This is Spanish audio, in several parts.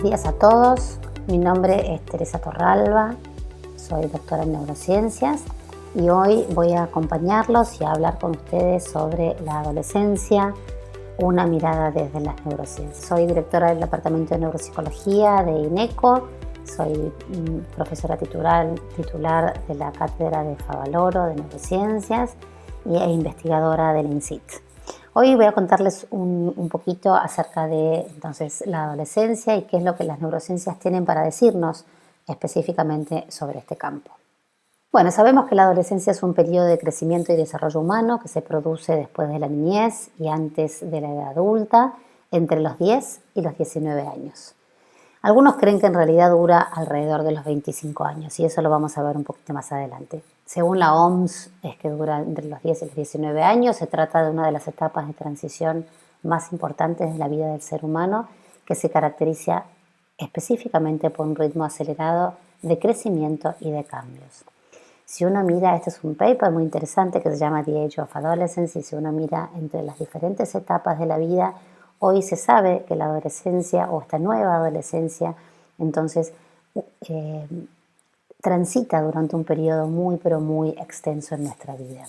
días a todos. Mi nombre es Teresa Torralba, soy doctora en neurociencias y hoy voy a acompañarlos y a hablar con ustedes sobre la adolescencia, una mirada desde las neurociencias. Soy directora del Departamento de Neuropsicología de INECO, soy profesora titular de la Cátedra de Favaloro de Neurociencias e investigadora del INSIT. Hoy voy a contarles un poquito acerca de entonces, la adolescencia y qué es lo que las neurociencias tienen para decirnos específicamente sobre este campo. Bueno, sabemos que la adolescencia es un periodo de crecimiento y desarrollo humano que se produce después de la niñez y antes de la edad adulta, entre los 10 y los 19 años. Algunos creen que en realidad dura alrededor de los 25 años y eso lo vamos a ver un poquito más adelante. Según la OMS, es que dura entre los 10 y los 19 años. Se trata de una de las etapas de transición más importantes de la vida del ser humano que se caracteriza específicamente por un ritmo acelerado de crecimiento y de cambios. Si uno mira, este es un paper muy interesante que se llama The Age of Adolescence, y si uno mira entre las diferentes etapas de la vida, hoy se sabe que la adolescencia o esta nueva adolescencia entonces transita durante un periodo muy pero muy extenso en nuestra vida.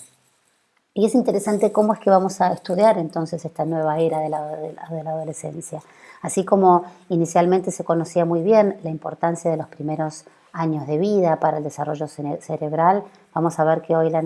Y es interesante cómo es que vamos a estudiar entonces esta nueva era de la adolescencia. Así como inicialmente se conocía muy bien la importancia de los primeros años de vida para el desarrollo cerebral, vamos a ver que hoy las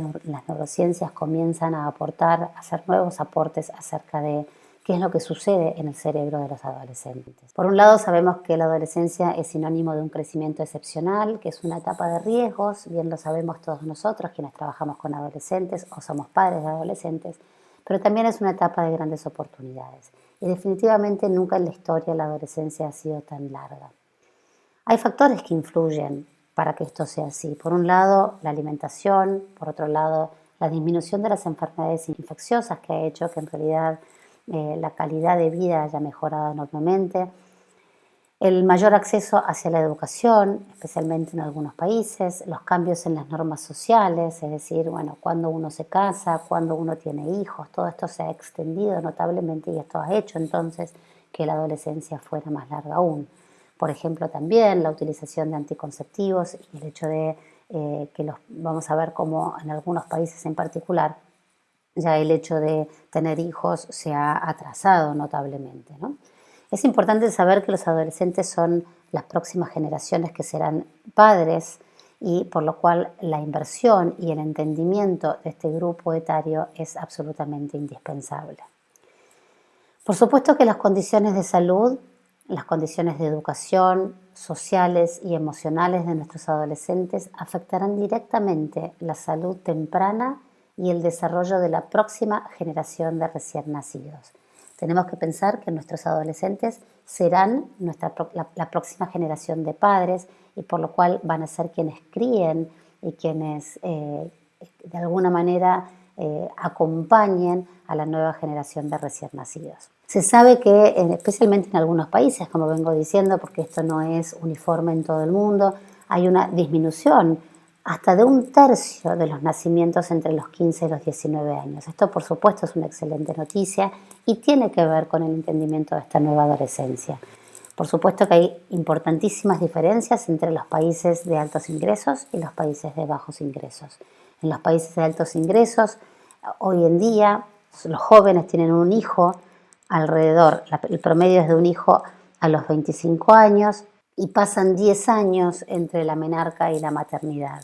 neurociencias comienzan a aportar, a hacer nuevos aportes acerca de qué es lo que sucede en el cerebro de los adolescentes. Por un lado, sabemos que la adolescencia es sinónimo de un crecimiento excepcional, que es una etapa de riesgos, bien lo sabemos todos nosotros, quienes trabajamos con adolescentes o somos padres de adolescentes, pero también es una etapa de grandes oportunidades. Y definitivamente nunca en la historia la adolescencia ha sido tan larga. Hay factores que influyen para que esto sea así. Por un lado, la alimentación, por otro lado, la disminución de las enfermedades infecciosas que ha hecho que en realidad la calidad de vida haya mejorado enormemente, el mayor acceso hacia la educación, especialmente en algunos países, los cambios en las normas sociales, es decir, bueno, cuando uno se casa, cuando uno tiene hijos, todo esto se ha extendido notablemente y esto ha hecho entonces que la adolescencia fuera más larga aún. Por ejemplo, también la utilización de anticonceptivos y el hecho de vamos a ver cómo en algunos países en particular ya el hecho de tener hijos se ha atrasado notablemente, ¿no? Es importante saber que los adolescentes son las próximas generaciones que serán padres y por lo cual la inversión y el entendimiento de este grupo etario es absolutamente indispensable. Por supuesto que las condiciones de salud, las condiciones de educación, sociales y emocionales de nuestros adolescentes afectarán directamente la salud temprana y el desarrollo de la próxima generación de recién nacidos. Tenemos que pensar que nuestros adolescentes serán la próxima generación de padres y por lo cual van a ser quienes críen y quienes de alguna manera acompañen a la nueva generación de recién nacidos. Se sabe que especialmente en algunos países, como vengo diciendo, porque esto no es uniforme en todo el mundo, hay una disminución hasta de 1/3 de los nacimientos entre los 15 y los 19 años. Esto, por supuesto, es una excelente noticia y tiene que ver con el entendimiento de esta nueva adolescencia. Por supuesto que hay importantísimas diferencias entre los países de altos ingresos y los países de bajos ingresos. En los países de altos ingresos, hoy en día, los jóvenes tienen un hijo el promedio es de un hijo a los 25 años y pasan 10 años entre la menarca y la maternidad.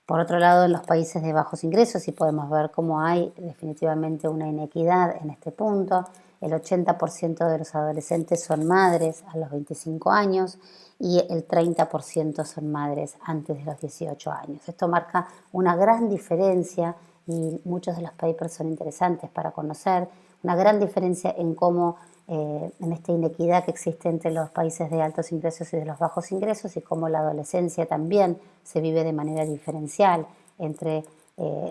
Por otro lado, en los países de bajos ingresos, sí podemos ver cómo hay definitivamente una inequidad en este punto. El 80% de los adolescentes son madres a los 25 años y el 30% son madres antes de los 18 años. Esto marca una gran diferencia y muchos de los papers son interesantes para conocer, una gran diferencia en cómo en esta inequidad que existe entre los países de altos ingresos y de los bajos ingresos y cómo la adolescencia también se vive de manera diferencial entre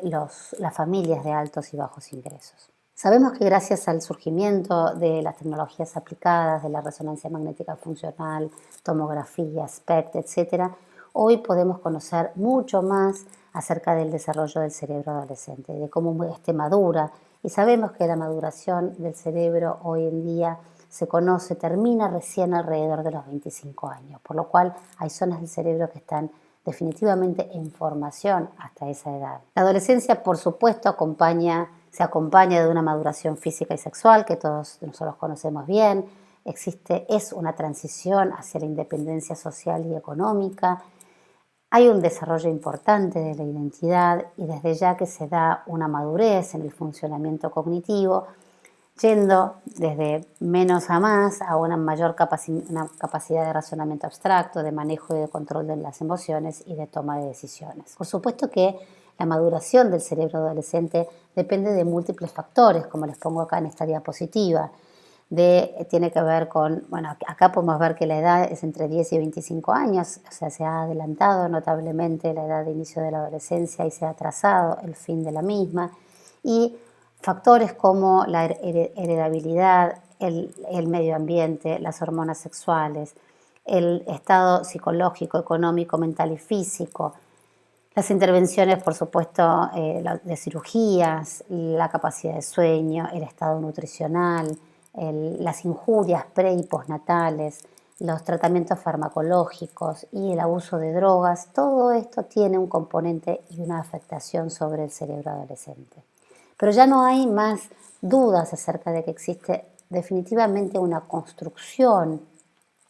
las familias de altos y bajos ingresos. Sabemos que gracias al surgimiento de las tecnologías aplicadas, de la resonancia magnética funcional, tomografía, SPECT, etc., hoy podemos conocer mucho más acerca del desarrollo del cerebro adolescente, de cómo este madura. Y sabemos que la maduración del cerebro hoy en día se conoce, termina recién alrededor de los 25 años, por lo cual hay zonas del cerebro que están definitivamente en formación hasta esa edad. La adolescencia, por supuesto, se acompaña de una maduración física y sexual que todos nosotros conocemos bien. Es una transición hacia la independencia social y económica. Hay un desarrollo importante de la identidad y desde ya que se da una madurez en el funcionamiento cognitivo, yendo desde menos a más a una mayor una capacidad de razonamiento abstracto, de manejo y de control de las emociones y de toma de decisiones. Por supuesto que la maduración del cerebro adolescente depende de múltiples factores, como les pongo acá en esta diapositiva. Tiene que ver con, bueno, acá podemos ver que la edad es entre 10 y 25 años, o sea, se ha adelantado notablemente la edad de inicio de la adolescencia y se ha atrasado el fin de la misma. Y factores como la heredabilidad, el medio ambiente, las hormonas sexuales, el estado psicológico, económico, mental y físico, las intervenciones, por supuesto, de cirugías, la capacidad de sueño, el estado nutricional, las injurias pre y postnatales, los tratamientos farmacológicos y el abuso de drogas, todo esto tiene un componente y una afectación sobre el cerebro adolescente. Pero ya no hay más dudas acerca de que existe definitivamente una construcción,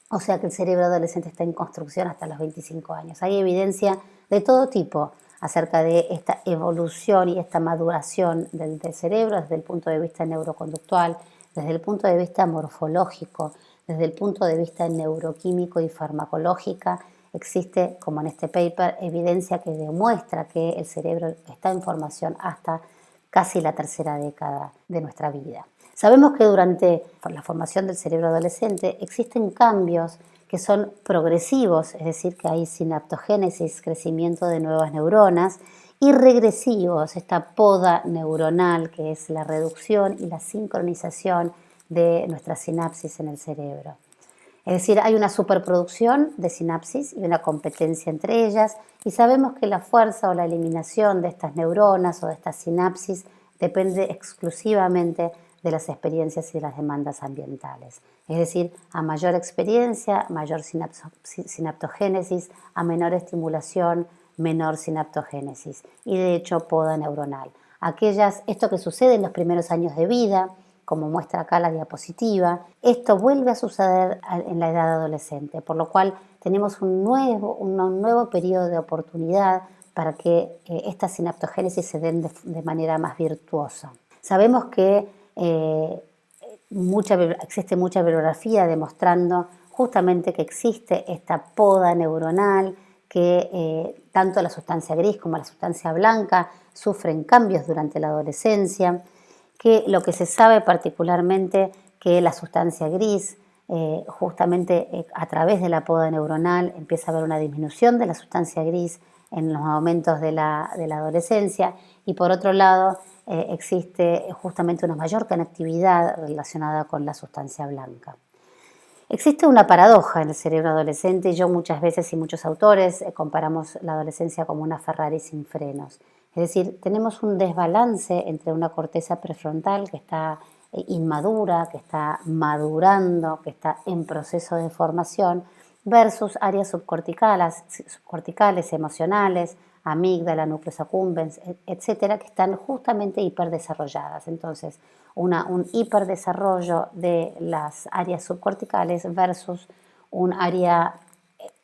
o sea que el cerebro adolescente está en construcción hasta los 25 años. Hay evidencia de todo tipo acerca de esta evolución y esta maduración del cerebro desde el punto de vista neuroconductual, desde el punto de vista morfológico, desde el punto de vista neuroquímico y farmacológica. Existe, como en este paper, evidencia que demuestra que el cerebro está en formación hasta casi la tercera década de nuestra vida. Sabemos que durante la formación del cerebro adolescente existen cambios que son progresivos, es decir, que hay sinaptogénesis, crecimiento de nuevas neuronas, y regresivos, esta poda neuronal, que es la reducción y la sincronización de nuestras sinapsis en el cerebro. Es decir, hay una superproducción de sinapsis y una competencia entre ellas, y sabemos que la fuerza o la eliminación de estas neuronas o de estas sinapsis depende exclusivamente de las experiencias y las demandas ambientales. Es decir, a mayor experiencia, mayor sinaptogénesis, a menor estimulación, menor sinaptogénesis y de hecho poda neuronal. Esto que sucede en los primeros años de vida, como muestra acá la diapositiva, esto vuelve a suceder en la edad adolescente, por lo cual tenemos un nuevo periodo de oportunidad para que esta sinaptogénesis se den de manera más virtuosa. Sabemos que existe mucha bibliografía demostrando justamente que existe esta poda neuronal, que tanto la sustancia gris como la sustancia blanca sufren cambios durante la adolescencia, que lo que se sabe particularmente que la sustancia gris, justamente a través de la poda neuronal empieza a haber una disminución de la sustancia gris en los momentos de la adolescencia, y por otro lado existe justamente una mayor conectividad relacionada con la sustancia blanca. Existe una paradoja en el cerebro adolescente y yo muchas veces y muchos autores comparamos la adolescencia como una Ferrari sin frenos. Es decir, tenemos un desbalance entre una corteza prefrontal que está inmadura, que está madurando, que está en proceso de formación, versus áreas subcorticales, emocionales, amígdala, núcleos accumbens, etcétera, que están justamente hiperdesarrolladas. Entonces, un hiperdesarrollo de las áreas subcorticales versus un área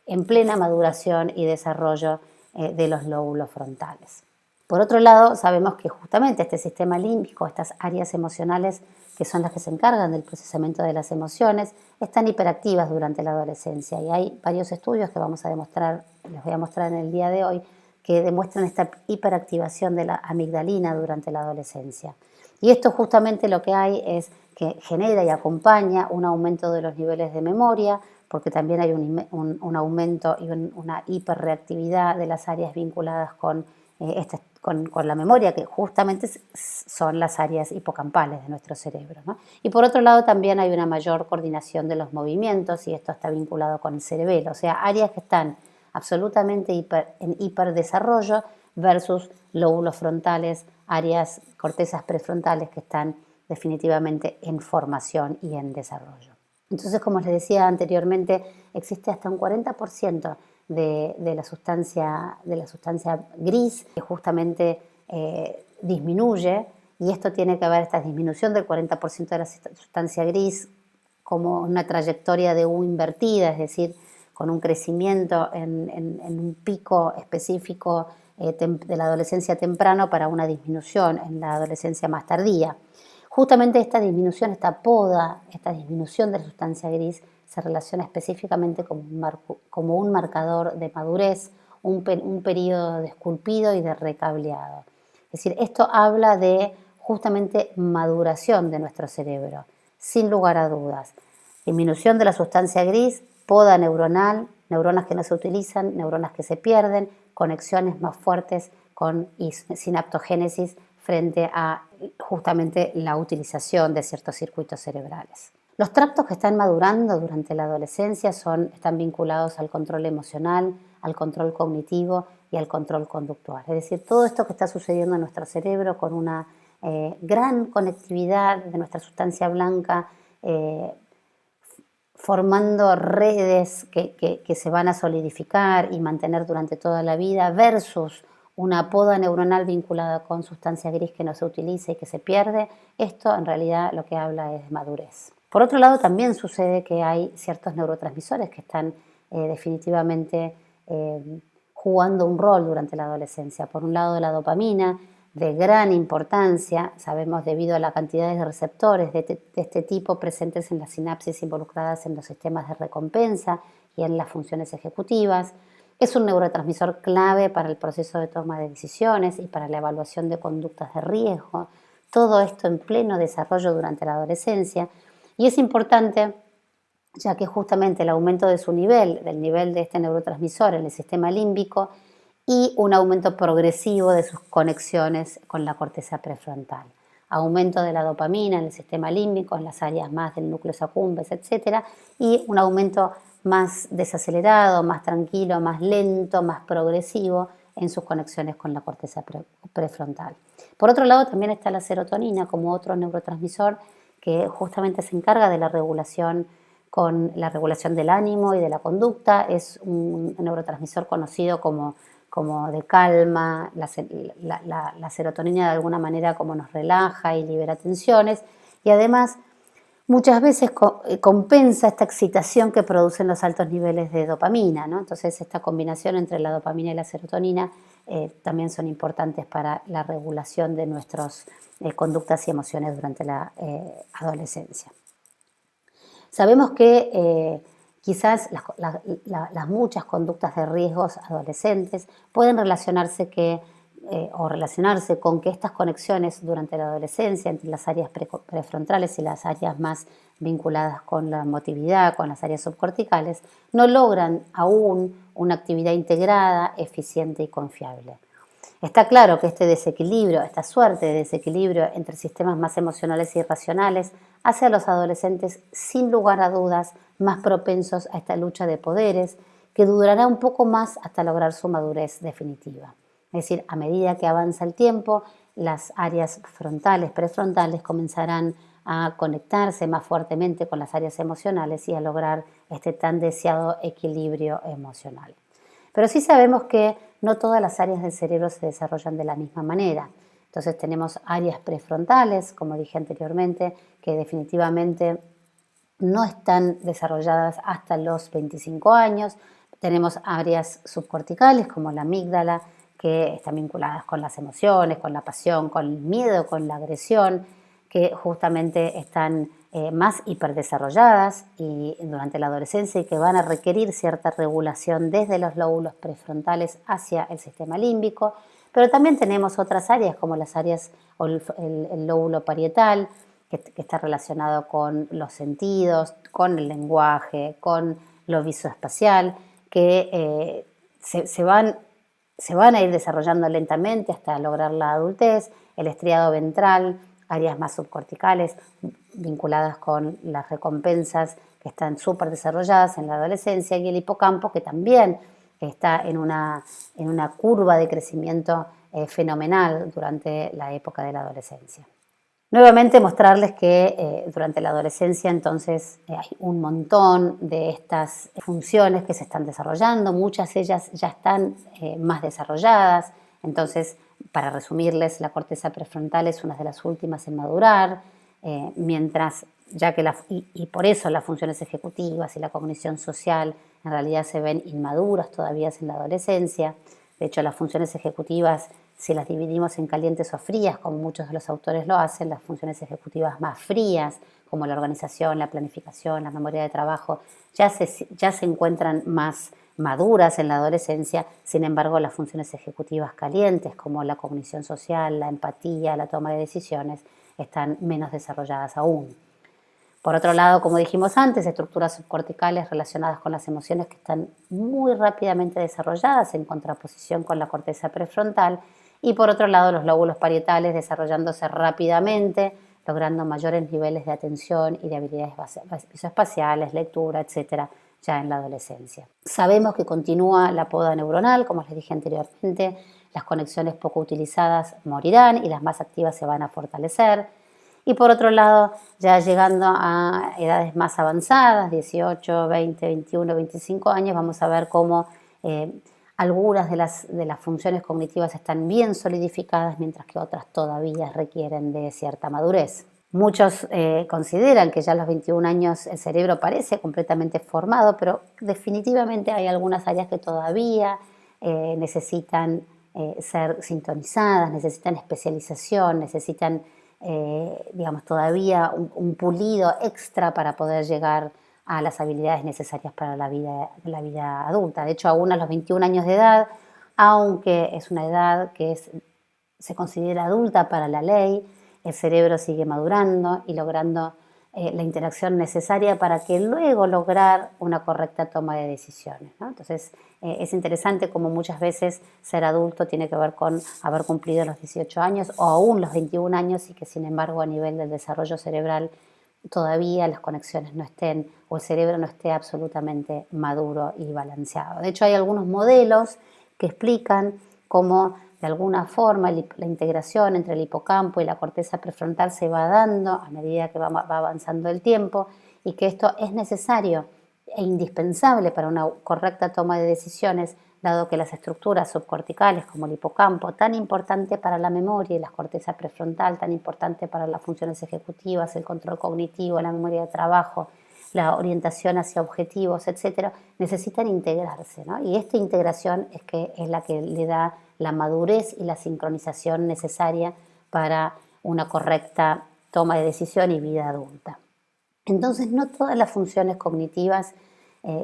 en plena maduración y desarrollo de los lóbulos frontales. Por otro lado, sabemos que justamente este sistema límbico, estas áreas emocionales que son las que se encargan del procesamiento de las emociones, están hiperactivas durante la adolescencia y hay varios estudios que les voy a mostrar en el día de hoy, que demuestran esta hiperactivación de la amigdalina durante la adolescencia. Y esto justamente lo que hay es que genera y acompaña un aumento de los niveles de memoria, porque también hay un aumento y una hiperreactividad de las áreas vinculadas con la memoria, que justamente son las áreas hipocampales de nuestro cerebro, ¿no? Y por otro lado también hay una mayor coordinación de los movimientos y esto está vinculado con el cerebelo, o sea, áreas que están absolutamente en hiperdesarrollo versus lóbulos frontales, áreas cortezas prefrontales que están definitivamente en formación y en desarrollo. Entonces, como les decía anteriormente, existe hasta un 40% de la sustancia gris que justamente disminuye, y esto tiene que ver, esta disminución del 40% de la sustancia gris, como una trayectoria de U invertida, es decir, con un crecimiento en un pico específico de la adolescencia temprano para una disminución en la adolescencia más tardía. Justamente esta disminución, esta poda, esta disminución de la sustancia gris se relaciona específicamente como un marcador de madurez, un periodo de esculpido y de recableado. Es decir, esto habla de justamente maduración de nuestro cerebro, sin lugar a dudas. Disminución de la sustancia gris, poda neuronal, neuronas que no se utilizan, neuronas que se pierden, conexiones más fuertes y sinaptogénesis frente a justamente la utilización de ciertos circuitos cerebrales. Los tractos que están madurando durante la adolescencia están vinculados al control emocional, al control cognitivo y al control conductual. Es decir, todo esto que está sucediendo en nuestro cerebro con una gran conectividad de nuestra sustancia blanca, formando redes que se van a solidificar y mantener durante toda la vida, versus una poda neuronal vinculada con sustancia gris que no se utiliza y que se pierde. Esto en realidad lo que habla es de madurez. Por otro lado, también sucede que hay ciertos neurotransmisores que están definitivamente jugando un rol durante la adolescencia. Por un lado, la dopamina, de gran importancia, sabemos, debido a la cantidad de receptores de este tipo presentes en las sinapsis involucradas en los sistemas de recompensa y en las funciones ejecutivas. Es un neurotransmisor clave para el proceso de toma de decisiones y para la evaluación de conductas de riesgo. Todo esto en pleno desarrollo durante la adolescencia. Y es importante, ya que justamente el aumento de su nivel, del nivel de este neurotransmisor en el sistema límbico, y un aumento progresivo de sus conexiones con la corteza prefrontal. Aumento de la dopamina en el sistema límbico, en las áreas más del núcleo accumbens, etc. Y un aumento más desacelerado, más tranquilo, más lento, más progresivo en sus conexiones con la corteza prefrontal. Por otro lado, también está la serotonina como otro neurotransmisor que justamente se encarga de la regulación del ánimo y de la conducta. Es un neurotransmisor conocido como de calma. La serotonina de alguna manera como nos relaja y libera tensiones, y además muchas veces compensa esta excitación que producen los altos niveles de dopamina, ¿no? Entonces esta combinación entre la dopamina y la serotonina también son importantes para la regulación de nuestras conductas y emociones durante la adolescencia. Sabemos que quizás las muchas conductas de riesgos adolescentes pueden relacionarse con que estas conexiones durante la adolescencia entre las áreas prefrontales y las áreas más vinculadas con la emotividad, con las áreas subcorticales, no logran aún una actividad integrada, eficiente y confiable. Está claro que este desequilibrio, esta suerte de desequilibrio entre sistemas más emocionales y racionales hace a los adolescentes, sin lugar a dudas, más propensos a esta lucha de poderes que durará un poco más hasta lograr su madurez definitiva. Es decir, a medida que avanza el tiempo, las áreas frontales, prefrontales comenzarán a conectarse más fuertemente con las áreas emocionales y a lograr este tan deseado equilibrio emocional. Pero sí sabemos que no todas las áreas del cerebro se desarrollan de la misma manera. Entonces tenemos áreas prefrontales, como dije anteriormente, que definitivamente no están desarrolladas hasta los 25 años. Tenemos áreas subcorticales, como la amígdala, que están vinculadas con las emociones, con la pasión, con el miedo, con la agresión, que justamente están más hiperdesarrolladas y durante la adolescencia, y que van a requerir cierta regulación desde los lóbulos prefrontales hacia el sistema límbico. Pero también tenemos otras áreas, como las áreas o el lóbulo parietal, que está relacionado con los sentidos, con el lenguaje, con lo visoespacial, que se van a ir desarrollando lentamente hasta lograr la adultez. El estriado ventral, áreas más subcorticales vinculadas con las recompensas, que están súper desarrolladas en la adolescencia, y el hipocampo, que también está en una curva de crecimiento fenomenal durante la época de la adolescencia. Nuevamente mostrarles que durante la adolescencia entonces hay un montón de estas funciones que se están desarrollando, muchas de ellas ya están más desarrolladas, entonces para resumirles, la corteza prefrontal es una de las últimas en madurar, mientras ya que y por eso las funciones ejecutivas y la cognición social en realidad se ven inmaduras todavía en la adolescencia. De hecho, las funciones ejecutivas, si las dividimos en calientes o frías, como muchos de los autores lo hacen, las funciones ejecutivas más frías, como la organización, la planificación, la memoria de trabajo, ya se encuentran más maduras en la adolescencia. Sin embargo, las funciones ejecutivas calientes, como la cognición social, la empatía, la toma de decisiones, están menos desarrolladas aún. Por otro lado, como dijimos antes, estructuras subcorticales relacionadas con las emociones que están muy rápidamente desarrolladas en contraposición con la corteza prefrontal. Y por otro lado, los lóbulos parietales desarrollándose rápidamente, logrando mayores niveles de atención y de habilidades visoespaciales, lectura, etcétera, ya en la adolescencia. Sabemos que continúa la poda neuronal, como les dije anteriormente, las conexiones poco utilizadas morirán y las más activas se van a fortalecer. Y por otro lado, ya llegando a edades más avanzadas, 18, 20, 21, 25 años, vamos a ver cómo algunas de las funciones cognitivas están bien solidificadas, mientras que otras todavía requieren de cierta madurez. Muchos consideran que ya a los 21 años el cerebro parece completamente formado, pero definitivamente hay algunas áreas que todavía necesitan ser sintonizadas, necesitan especialización, necesitan digamos, todavía un pulido extra para poder llegar a las habilidades necesarias para la vida adulta. De hecho, aún a los 21 años de edad, aunque es una edad que se considera adulta para la ley, el cerebro sigue madurando y logrando la interacción necesaria para que luego lograr una correcta toma de decisiones, ¿no? Entonces, es interesante como muchas veces ser adulto tiene que ver con haber cumplido los 18 años o aún los 21 años y que sin embargo a nivel del desarrollo cerebral todavía las conexiones no estén o el cerebro no esté absolutamente maduro y balanceado. De hecho, hay algunos modelos que explican cómo de alguna forma la integración entre el hipocampo y la corteza prefrontal se va dando a medida que va avanzando el tiempo y que esto es necesario e indispensable para una correcta toma de decisiones, dado que las estructuras subcorticales como el hipocampo, tan importante para la memoria, y la corteza prefrontal, tan importante para las funciones ejecutivas, el control cognitivo, la memoria de trabajo, la orientación hacia objetivos, etcétera, necesitan integrarse, ¿no? Y esta integración es la que le da la madurez y la sincronización necesaria para una correcta toma de decisión y vida adulta. Entonces, no todas las funciones cognitivas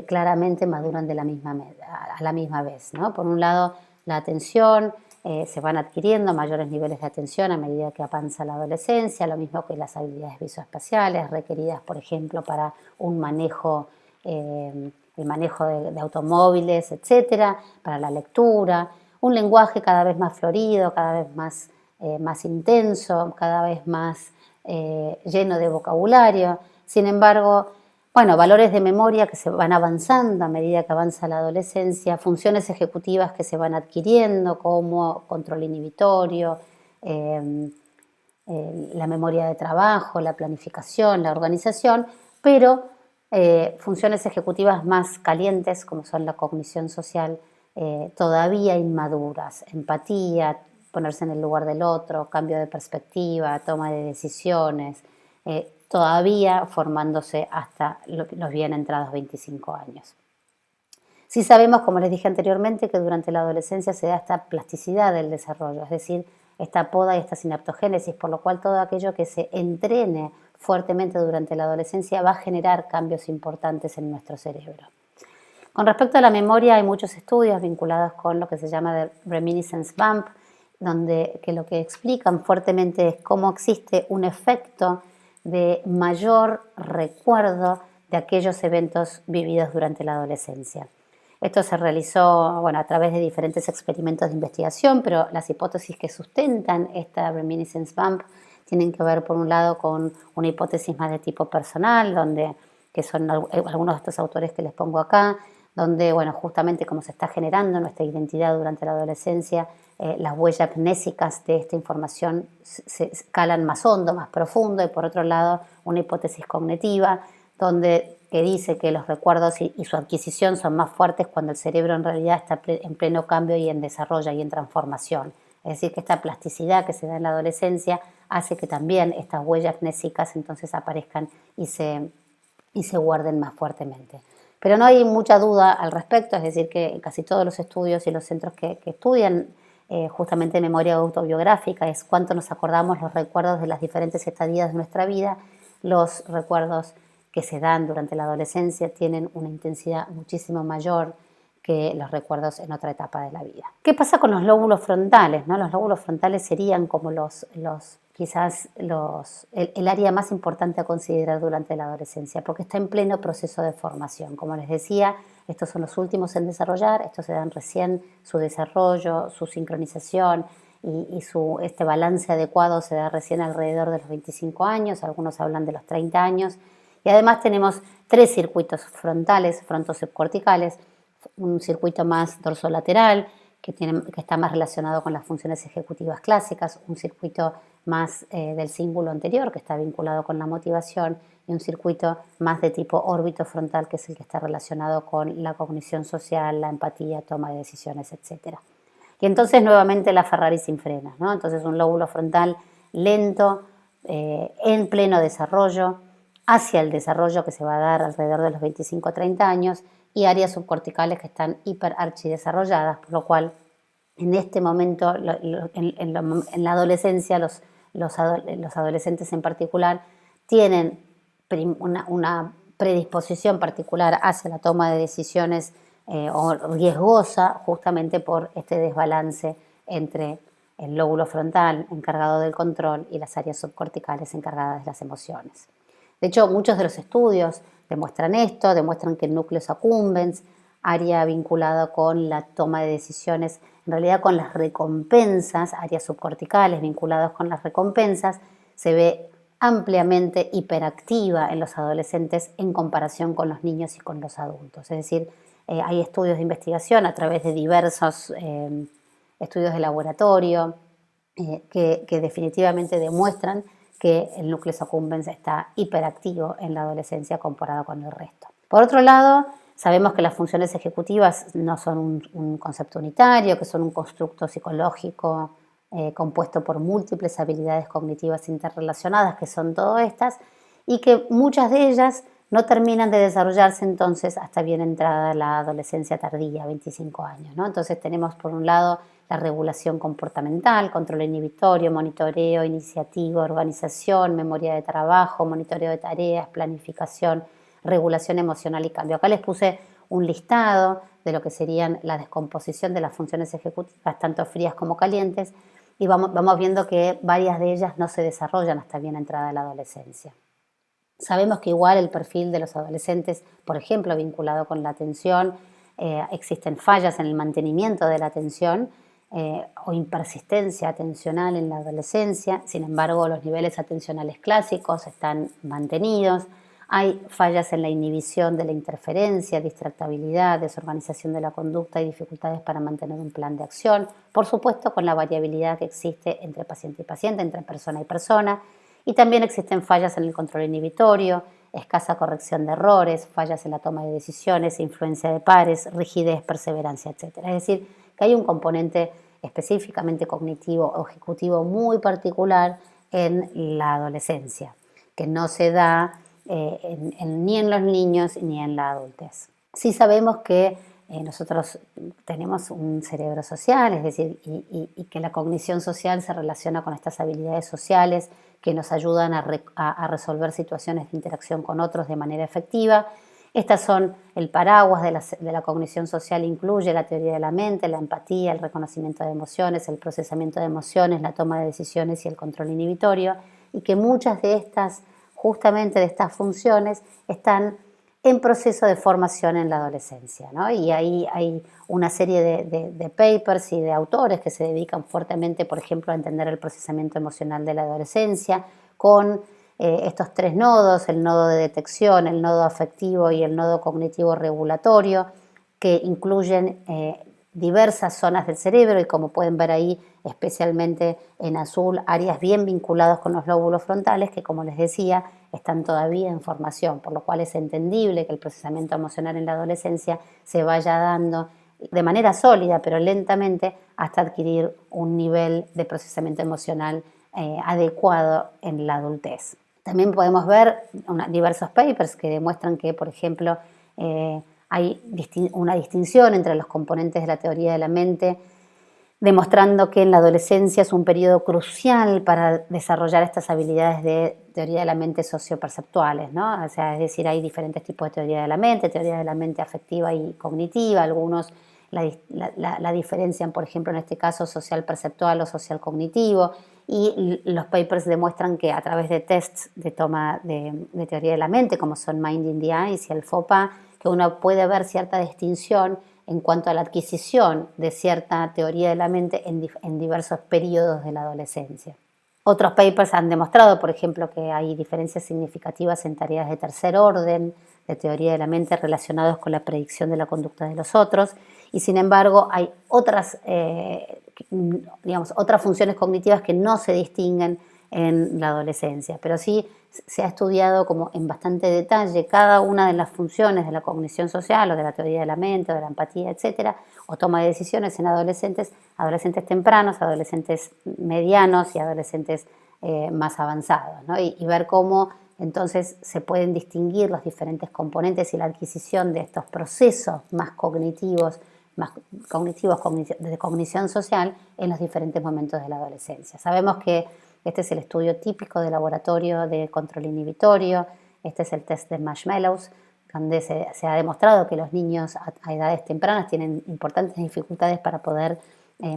claramente maduran a la misma vez, ¿no? Por un lado, la atención, se van adquiriendo mayores niveles de atención a medida que avanza la adolescencia, lo mismo que las habilidades visoespaciales requeridas, por ejemplo, para un manejo, el manejo de automóviles, etcétera, para la lectura, un lenguaje cada vez más florido, cada vez más intenso, cada vez más lleno de vocabulario. Sin embargo, bueno, valores de memoria que se van avanzando a medida que avanza la adolescencia, funciones ejecutivas que se van adquiriendo como control inhibitorio, la memoria de trabajo, la planificación, la organización, pero funciones ejecutivas más calientes como son la cognición social todavía inmaduras, empatía, ponerse en el lugar del otro, cambio de perspectiva, toma de decisiones, todavía formándose hasta los bien entrados 25 años. Sí sabemos, como les dije anteriormente, que durante la adolescencia se da esta plasticidad del desarrollo, es decir, esta poda y esta sinaptogénesis, por lo cual todo aquello que se entrene fuertemente durante la adolescencia va a generar cambios importantes en nuestro cerebro. Con respecto a la memoria, hay muchos estudios vinculados con lo que se llama the reminiscence bump, que lo que explican fuertemente es cómo existe un efecto de mayor recuerdo de aquellos eventos vividos durante la adolescencia. Esto se realizó a través de diferentes experimentos de investigación, pero las hipótesis que sustentan esta reminiscence bump tienen que ver, por un lado, con una hipótesis más de tipo personal, que son algunos de estos autores que les pongo acá, donde, bueno, justamente como se está generando nuestra identidad durante la adolescencia, las huellas mnésicas de esta información se calan más hondo, más profundo, y por otro lado, una hipótesis cognitiva, que dice que los recuerdos y su adquisición son más fuertes cuando el cerebro en realidad está en pleno cambio y en desarrollo y en transformación. Es decir, que esta plasticidad que se da en la adolescencia hace que también estas huellas mnésicas entonces aparezcan y se guarden más fuertemente. Pero no hay mucha duda al respecto, es decir, que casi todos los estudios y los centros que estudian justamente memoria autobiográfica es cuánto nos acordamos los recuerdos de las diferentes estadías de nuestra vida. Los recuerdos que se dan durante la adolescencia tienen una intensidad muchísimo mayor que los recuerdos en otra etapa de la vida. ¿Qué pasa con los lóbulos frontales? ¿No? Los lóbulos frontales serían como el área más importante a considerar durante la adolescencia, porque está en pleno proceso de formación. Como les decía, estos son los últimos en desarrollar, estos se dan recién, su desarrollo, su sincronización y este balance adecuado se da recién alrededor de los 25 años, algunos hablan de los 30 años, y además tenemos 3 circuitos frontales, frontosubcorticales, un circuito más dorsolateral, que está más relacionado con las funciones ejecutivas clásicas, un circuito más del cíngulo anterior, que está vinculado con la motivación, y un circuito más de tipo órbito frontal, que es el que está relacionado con la cognición social, la empatía, toma de decisiones, etc. Y entonces nuevamente la Ferrari sin frenos, ¿no? Entonces un lóbulo frontal lento, en pleno desarrollo, hacia el desarrollo que se va a dar alrededor de los 25-30 años, y áreas subcorticales que están hiperarchidesarrolladas, por lo cual en este momento, en la adolescencia, los adolescentes en particular tienen una predisposición particular hacia la toma de decisiones o riesgosa, justamente por este desbalance entre el lóbulo frontal encargado del control y las áreas subcorticales encargadas de las emociones. De hecho, muchos de los estudios demuestran esto, demuestran que el núcleo accumbens, área vinculada con la toma de decisiones, en realidad con las recompensas, áreas subcorticales vinculadas con las recompensas, se ve ampliamente hiperactiva en los adolescentes en comparación con los niños y con los adultos. Es decir, hay estudios de investigación a través de diversos estudios de laboratorio que definitivamente demuestran que el núcleo accumbens está hiperactivo en la adolescencia comparado con el resto. Por otro lado, sabemos que las funciones ejecutivas no son un concepto unitario, que son un constructo psicológico compuesto por múltiples habilidades cognitivas interrelacionadas, que son todas estas, y que muchas de ellas no terminan de desarrollarse entonces hasta bien entrada la adolescencia tardía, 25 años, ¿no? Entonces tenemos por un lado la regulación comportamental, control inhibitorio, monitoreo, iniciativa, organización, memoria de trabajo, monitoreo de tareas, planificación, regulación emocional y cambio. Acá les puse un listado de lo que serían la descomposición de las funciones ejecutivas, tanto frías como calientes, y vamos viendo que varias de ellas no se desarrollan hasta bien entrada la adolescencia. Sabemos que igual el perfil de los adolescentes, por ejemplo, vinculado con la atención, existen fallas en el mantenimiento de la atención o impersistencia atencional en la adolescencia. Sin embargo, los niveles atencionales clásicos están mantenidos. Hay fallas en la inhibición de la interferencia, distractibilidad, desorganización de la conducta y dificultades para mantener un plan de acción. Por supuesto, con la variabilidad que existe entre paciente y paciente, entre persona y persona. Y también existen fallas en el control inhibitorio, escasa corrección de errores, fallas en la toma de decisiones, influencia de pares, rigidez, perseverancia, etc. Es decir, que hay un componente específicamente cognitivo o ejecutivo muy particular en la adolescencia, que no se da ni en los niños ni en la adultez. Sí sabemos que nosotros tenemos un cerebro social, es decir, y que la cognición social se relaciona con estas habilidades sociales que nos ayudan a resolver situaciones de interacción con otros de manera efectiva. Estas son el paraguas de la cognición social, incluye la teoría de la mente, la empatía, el reconocimiento de emociones, el procesamiento de emociones, la toma de decisiones y el control inhibitorio, y que muchas de estas, justamente de estas funciones, están en proceso de formación en la adolescencia, ¿no? Y ahí hay una serie de papers y de autores que se dedican fuertemente, por ejemplo, a entender el procesamiento emocional de la adolescencia con estos 3 nodos, el nodo de detección, el nodo afectivo y el nodo cognitivo regulatorio, que incluyen diversas zonas del cerebro y como pueden ver ahí, especialmente en azul, áreas bien vinculadas con los lóbulos frontales que, como les decía, están todavía en formación, por lo cual es entendible que el procesamiento emocional en la adolescencia se vaya dando de manera sólida, pero lentamente, hasta adquirir un nivel de procesamiento emocional adecuado en la adultez. También podemos ver diversos papers que demuestran que, por ejemplo, hay una distinción entre los componentes de la teoría de la mente, demostrando que en la adolescencia es un periodo crucial para desarrollar estas habilidades de teoría de la mente socioperceptuales, ¿no? O sea, es decir, hay diferentes tipos de teoría de la mente afectiva y cognitiva, algunos la diferencian, por ejemplo, en este caso social perceptual o social cognitivo, y los papers demuestran que a través de tests de toma de teoría de la mente, como son Minding the Eyes y el FOPA, que uno puede ver cierta distinción en cuanto a la adquisición de cierta teoría de la mente en diversos periodos de la adolescencia. Otros papers han demostrado, por ejemplo, que hay diferencias significativas en tareas de tercer orden de teoría de la mente relacionados con la predicción de la conducta de los otros, y sin embargo hay otras funciones cognitivas que no se distinguen en la adolescencia, pero sí se ha estudiado como en bastante detalle cada una de las funciones de la cognición social o de la teoría de la mente o de la empatía, etcétera, o toma de decisiones en adolescentes tempranos, adolescentes medianos y adolescentes más avanzados, ¿no? Y ver cómo entonces se pueden distinguir los diferentes componentes y la adquisición de estos procesos más cognitivos de cognición social en los diferentes momentos de la adolescencia. Sabemos que este es el estudio típico de laboratorio de control inhibitorio, este es el test de Marshmallows, donde se ha demostrado que los niños a edades tempranas tienen importantes dificultades para poder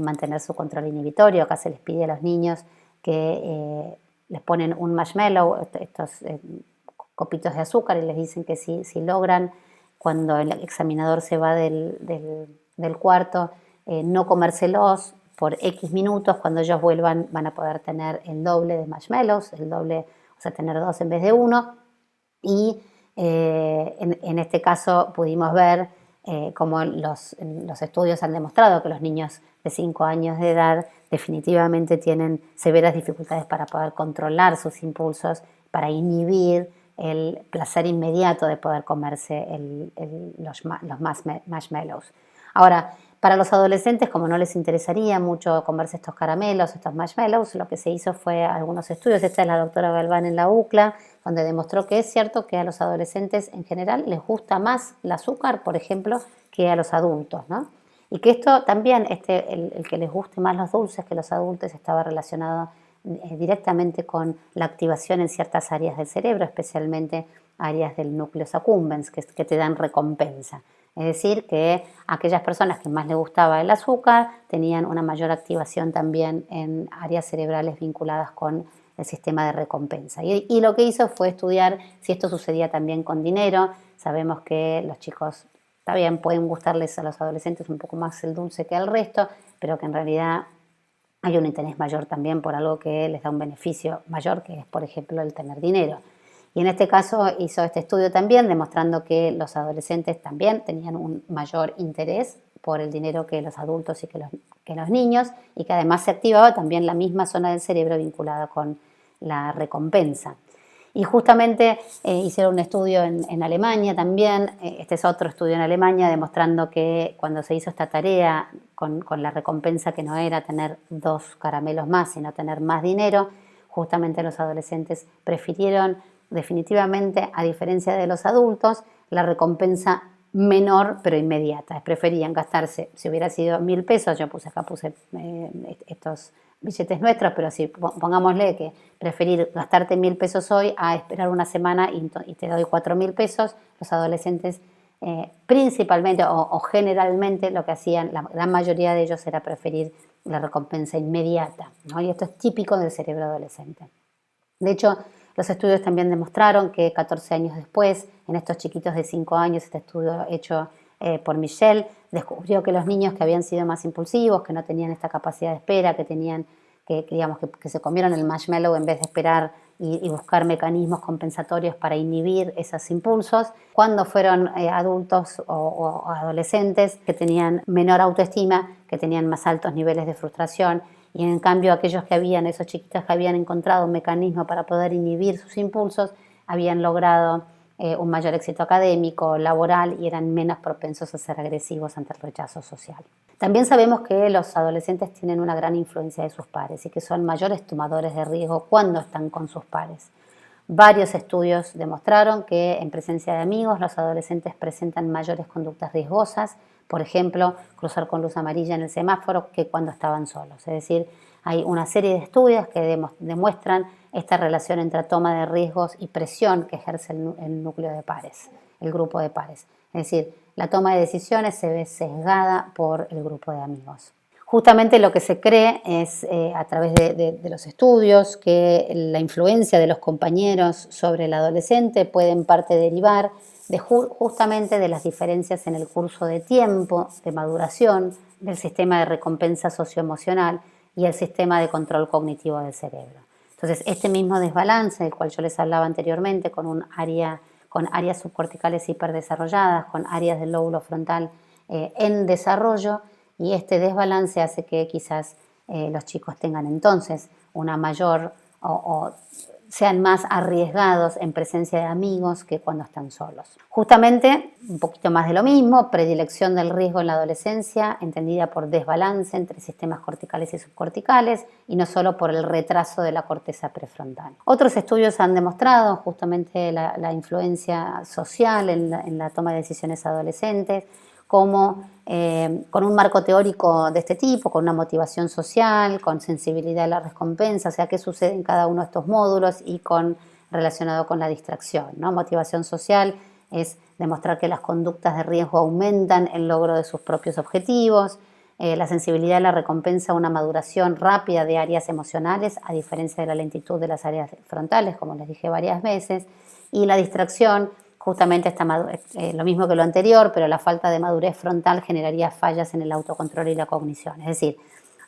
mantener su control inhibitorio. Acá se les pide a los niños que les ponen un marshmallow, estos copitos de azúcar, y les dicen que si logran, cuando el examinador se va del cuarto, no comérselos por X minutos, cuando ellos vuelvan van a poder tener el doble de marshmallows, o sea, tener 2 en vez de 1. Y en este caso pudimos ver cómo los estudios han demostrado que los niños de 5 años de edad definitivamente tienen severas dificultades para poder controlar sus impulsos, para inhibir el placer inmediato de poder comerse los marshmallows. Ahora, para los adolescentes, como no les interesaría mucho comerse estos caramelos, estos marshmallows, lo que se hizo fue algunos estudios. Esta es la doctora Galván en la UCLA, donde demostró que es cierto que a los adolescentes en general les gusta más el azúcar, por ejemplo, que a los adultos, ¿no? Y que esto también, el que les guste más los dulces que los adultos, estaba relacionado directamente con la activación en ciertas áreas del cerebro, especialmente áreas del núcleo accumbens, que te dan recompensa. Es decir, que aquellas personas que más les gustaba el azúcar tenían una mayor activación también en áreas cerebrales vinculadas con el sistema de recompensa. Y lo que hizo fue estudiar si esto sucedía también con dinero. Sabemos que los chicos, está bien, pueden gustarles a los adolescentes un poco más el dulce que al resto, pero que en realidad hay un interés mayor también por algo que les da un beneficio mayor, que es, por ejemplo, el tener dinero. Y en este caso hizo este estudio también demostrando que los adolescentes también tenían un mayor interés por el dinero que los adultos y que los niños, y que además se activaba también la misma zona del cerebro vinculada con la recompensa. Y justamente hicieron un estudio en Alemania también, este es otro estudio en Alemania, demostrando que cuando se hizo esta tarea con la recompensa, que no era tener 2 caramelos más, sino tener más dinero, justamente los adolescentes prefirieron definitivamente, a diferencia de los adultos, la recompensa menor pero inmediata. Preferían gastarse, si hubiera sido 1.000 pesos, yo puse estos billetes nuestros, pero si pongámosle que preferir gastarte 1.000 pesos hoy a esperar una semana y te doy 4.000 pesos, los adolescentes principalmente o generalmente lo que hacían, la gran mayoría de ellos, era preferir la recompensa inmediata, ¿no? Y esto es típico del cerebro adolescente. De hecho, los estudios también demostraron que 14 años después, en estos chiquitos de 5 años, este estudio hecho por Michelle, descubrió que los niños que habían sido más impulsivos, que no tenían esta capacidad de espera, que se comieron el marshmallow en vez de esperar y buscar mecanismos compensatorios para inhibir esos impulsos. Cuando fueron adultos o adolescentes que tenían menor autoestima, que tenían más altos niveles de frustración, y en cambio esos chiquitos que habían encontrado un mecanismo para poder inhibir sus impulsos, habían logrado un mayor éxito académico, laboral, y eran menos propensos a ser agresivos ante el rechazo social. También sabemos que los adolescentes tienen una gran influencia de sus pares y que son mayores tomadores de riesgo cuando están con sus pares. Varios estudios demostraron que en presencia de amigos los adolescentes presentan mayores conductas riesgosas, por ejemplo, cruzar con luz amarilla en el semáforo, que cuando estaban solos. Es decir, hay una serie de estudios que demuestran esta relación entre toma de riesgos y presión que ejerce el núcleo de pares, el grupo de pares. Es decir, la toma de decisiones se ve sesgada por el grupo de amigos. Justamente lo que se cree es, a través de los estudios, que la influencia de los compañeros sobre el adolescente puede en parte derivar justamente de las diferencias en el curso de tiempo, de maduración, del sistema de recompensa socioemocional y el sistema de control cognitivo del cerebro. Entonces, este mismo desbalance del cual yo les hablaba anteriormente, con áreas subcorticales hiperdesarrolladas, con áreas del lóbulo frontal en desarrollo, y este desbalance hace que quizás los chicos tengan entonces una mayor o sean más arriesgados en presencia de amigos que cuando están solos. Justamente, un poquito más de lo mismo, predilección del riesgo en la adolescencia, entendida por desbalance entre sistemas corticales y subcorticales, y no solo por el retraso de la corteza prefrontal. Otros estudios han demostrado justamente la influencia social en la toma de decisiones adolescentes, como con un marco teórico de este tipo, con una motivación social, con sensibilidad a la recompensa, o sea, qué sucede en cada uno de estos módulos, y relacionado con la distracción, ¿no? Motivación social es demostrar que las conductas de riesgo aumentan el logro de sus propios objetivos, la sensibilidad a la recompensa, una maduración rápida de áreas emocionales, a diferencia de la lentitud de las áreas frontales, como les dije varias veces, y la distracción, justamente lo mismo que lo anterior, pero la falta de madurez frontal generaría fallas en el autocontrol y la cognición. Es decir,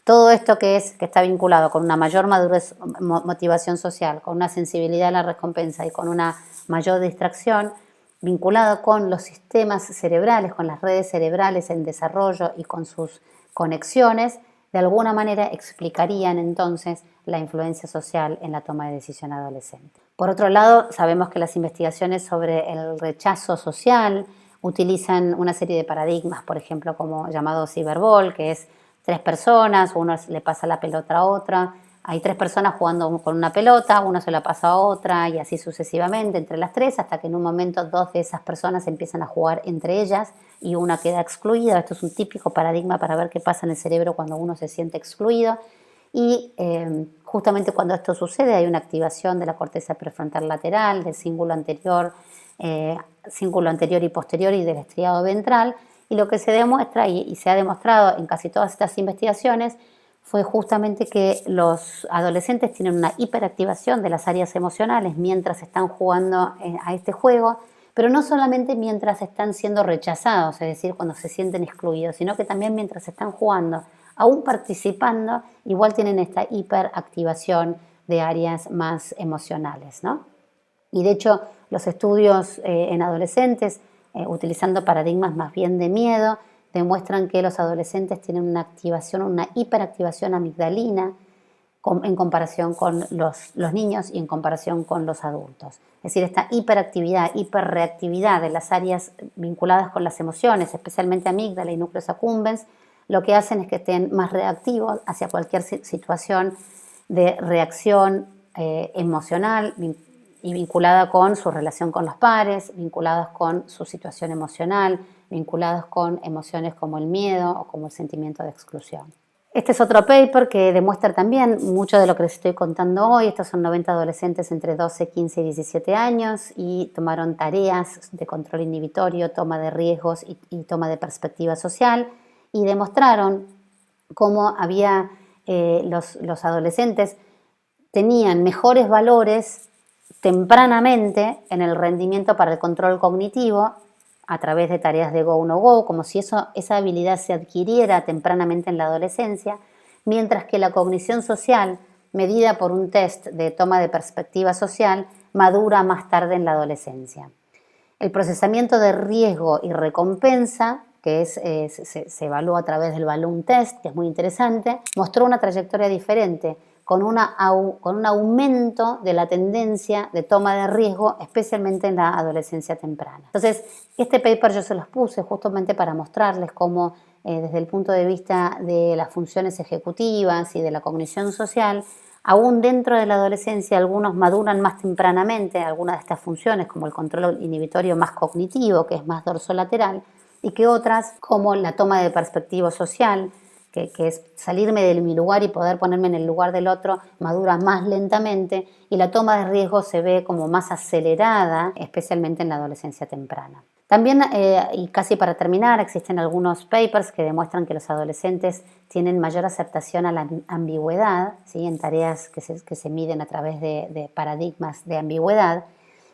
todo esto que está vinculado con una mayor madurez, motivación social, con una sensibilidad a la recompensa y con una mayor distracción, vinculado con los sistemas cerebrales, con las redes cerebrales en desarrollo y con sus conexiones, de alguna manera explicarían entonces la influencia social en la toma de decisión adolescente. Por otro lado, sabemos que las investigaciones sobre el rechazo social utilizan una serie de paradigmas, por ejemplo, como llamado cyberball, que es 3 personas, uno le pasa la pelota a otra, hay 3 personas jugando con una pelota, uno se la pasa a otra, y así sucesivamente entre las 3, hasta que en un momento 2 de esas personas empiezan a jugar entre ellas y una queda excluida. Esto es un típico paradigma para ver qué pasa en el cerebro cuando uno se siente excluido. Y justamente cuando esto sucede hay una activación de la corteza prefrontal lateral, del cíngulo anterior y posterior y del estriado ventral, y lo que se demuestra y se ha demostrado en casi todas estas investigaciones fue justamente que los adolescentes tienen una hiperactivación de las áreas emocionales mientras están jugando a este juego, pero no solamente mientras están siendo rechazados, es decir, cuando se sienten excluidos, sino que también mientras están jugando, aún participando, igual tienen esta hiperactivación de áreas más emocionales, ¿no? Y de hecho, los estudios en adolescentes, utilizando paradigmas más bien de miedo, demuestran que los adolescentes tienen una hiperactivación amigdalina en comparación con los niños y en comparación con los adultos. Es decir, esta hiperactividad, hiperreactividad de las áreas vinculadas con las emociones, especialmente amígdala y núcleos accumbens, lo que hacen es que estén más reactivos hacia cualquier situación de reacción emocional y vinculada con su relación con los pares, vinculadas con su situación emocional, vinculados con emociones como el miedo o como el sentimiento de exclusión. Este es otro paper que demuestra también mucho de lo que les estoy contando hoy. Estos son 90 adolescentes entre 12, 15 y 17 años y tomaron tareas de control inhibitorio, toma de riesgos y toma de perspectiva social, y demostraron cómo los adolescentes tenían mejores valores tempranamente en el rendimiento para el control cognitivo a través de tareas de go, no go, como si esa habilidad se adquiriera tempranamente en la adolescencia, mientras que la cognición social medida por un test de toma de perspectiva social, madura más tarde en la adolescencia. El procesamiento de riesgo y recompensa, que se evalúa a través del Balloon Test, que es muy interesante, mostró una trayectoria diferente, con un aumento de la tendencia de toma de riesgo, especialmente en la adolescencia temprana. Entonces, este paper yo se los puse justamente para mostrarles cómo desde el punto de vista de las funciones ejecutivas y de la cognición social, aún dentro de la adolescencia algunos maduran más tempranamente algunas de estas funciones, como el control inhibitorio más cognitivo, que es más dorsolateral, y que otras, como la toma de perspectiva social, que es salirme de mi lugar y poder ponerme en el lugar del otro, madura más lentamente, y la toma de riesgo se ve como más acelerada, especialmente en la adolescencia temprana. También, y casi para terminar, existen algunos papers que demuestran que los adolescentes tienen mayor aceptación a la ambigüedad, ¿sí? En tareas que se miden a través de paradigmas de ambigüedad,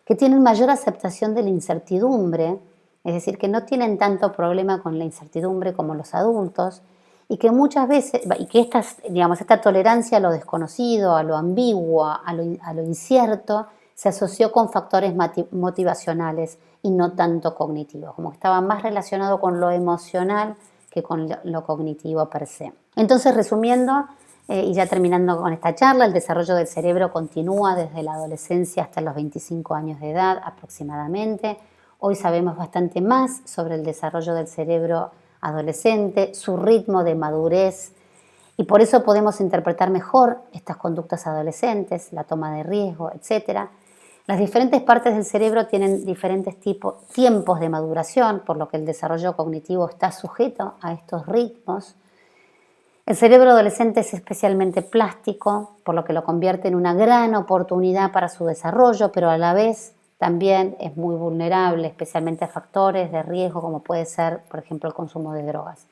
que tienen mayor aceptación de la incertidumbre, es decir, que no tienen tanto problema con la incertidumbre como los adultos, y que muchas veces, y que esta tolerancia a lo desconocido, a lo ambiguo, a lo incierto, se asoció con factores motivacionales y no tanto cognitivos, como que estaba más relacionado con lo emocional que con lo cognitivo per se. Entonces, resumiendo, y ya terminando con esta charla, el desarrollo del cerebro continúa desde la adolescencia hasta los 25 años de edad aproximadamente. Hoy sabemos bastante más sobre el desarrollo del cerebro adolescente, su ritmo de madurez, y por eso podemos interpretar mejor estas conductas adolescentes, la toma de riesgo, etc. Las diferentes partes del cerebro tienen diferentes tiempos de maduración, por lo que el desarrollo cognitivo está sujeto a estos ritmos. El cerebro adolescente es especialmente plástico, por lo que lo convierte en una gran oportunidad para su desarrollo, pero a la vez también es muy vulnerable, especialmente a factores de riesgo como puede ser, por ejemplo, el consumo de drogas.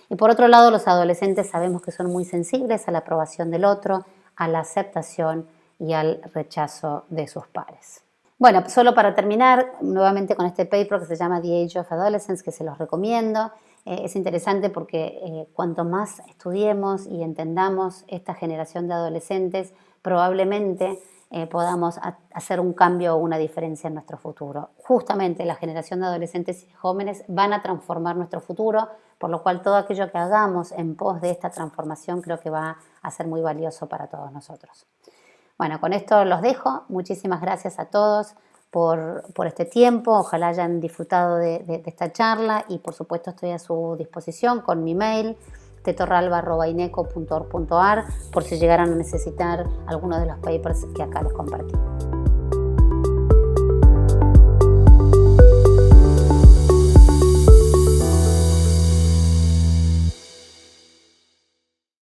Y por otro lado, los adolescentes sabemos que son muy sensibles a la aprobación del otro, a la aceptación y al rechazo de sus pares. Bueno, solo para terminar, nuevamente con este paper que se llama The Age of Adolescence, que se los recomiendo. Es interesante porque cuanto más estudiemos y entendamos esta generación de adolescentes, probablemente podamos hacer un cambio o una diferencia en nuestro futuro. Justamente la generación de adolescentes y jóvenes van a transformar nuestro futuro, por lo cual todo aquello que hagamos en pos de esta transformación creo que va a ser muy valioso para todos nosotros. Bueno, con esto los dejo. Muchísimas gracias a todos por este tiempo. Ojalá hayan disfrutado de esta charla y por supuesto estoy a su disposición con mi mail tetorralba@ineco.org.ar por si llegaran a necesitar alguno de los papers que acá les compartí.